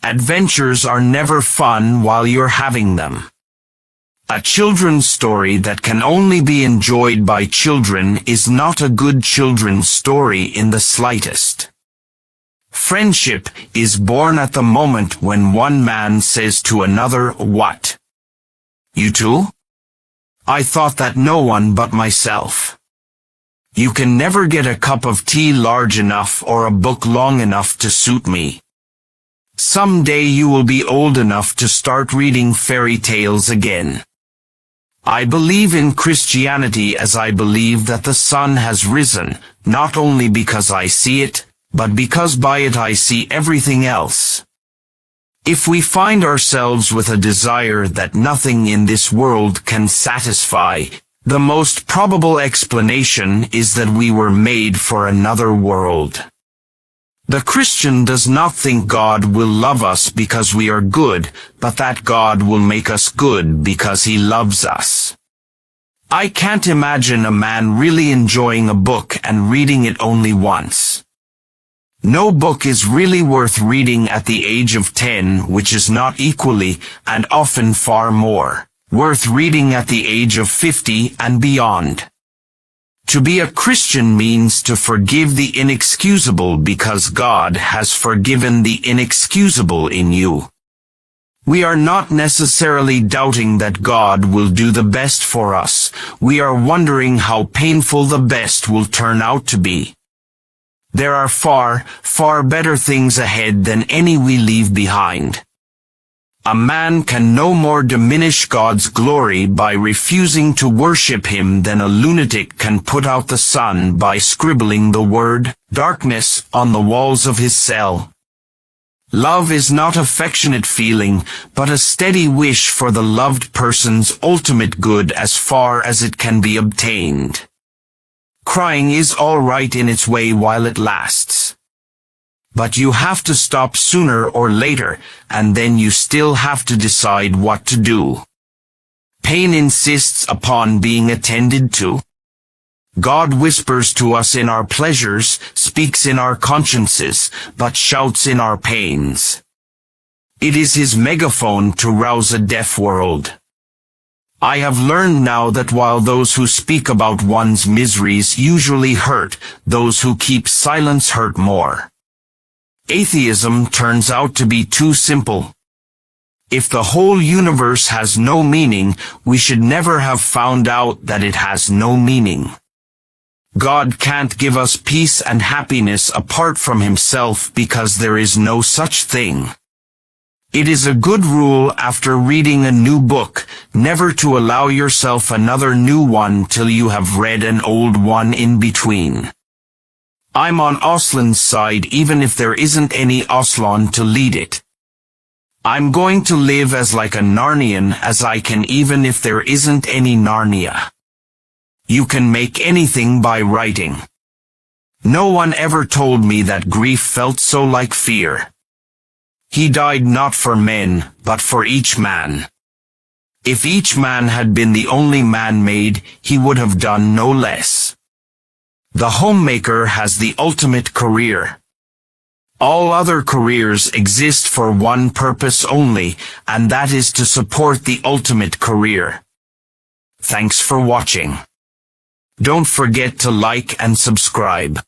Adventures are never fun while you're having them. A children's story that can only be enjoyed by children is not a good children's story in the slightest. Friendship is born at the moment when one man says to another, "What? You too? I thought that no one but myself." You can never get a cup of tea large enough or a book long enough to suit me. Someday you will be old enough to start reading fairy tales again. I believe in Christianity as I believe that the sun has risen, not only because I see it, but because by it I see everything else. If we find ourselves with a desire that nothing in this world can satisfy, the most probable explanation is that we were made for another world. The Christian does not think God will love us because we are good, but that God will make us good because he loves us. I can't imagine a man really enjoying a book and reading it only once. No book is really worth reading at the age of 10, which is not equally, and often far more, worth reading at the age of 50 and beyond. To be a Christian means to forgive the inexcusable because God has forgiven the inexcusable in you. We are not necessarily doubting that God will do the best for us. We are wondering how painful the best will turn out to be. There are far, far better things ahead than any we leave behind. A man can no more diminish God's glory by refusing to worship him than a lunatic can put out the sun by scribbling the word darkness on the walls of his cell. Love is not affectionate feeling, but a steady wish for the loved person's ultimate good as far as it can be obtained. Crying is all right in its way while it lasts. But you have to stop sooner or later, and then you still have to decide what to do. Pain insists upon being attended to. God whispers to us in our pleasures, speaks in our consciences, but shouts in our pains. It is his megaphone to rouse a deaf world. I have learned now that while those who speak about one's miseries usually hurt, those who keep silence hurt more. Atheism turns out to be too simple. If the whole universe has no meaning, we should never have found out that it has no meaning. God can't give us peace and happiness apart from himself because there is no such thing. It is a good rule after reading a new book, never to allow yourself another new one till you have read an old one in between. I'm on Aslan's side even if there isn't any Aslan to lead it. I'm going to live as like a Narnian as I can even if there isn't any Narnia. You can make anything by writing. No one ever told me that grief felt so like fear. He died not for men, but for each man. If each man had been the only man made, he would have done no less. The homemaker has the ultimate career. All other careers exist for one purpose only, and that is to support the ultimate career. Thanks for watching. Don't forget to like and subscribe.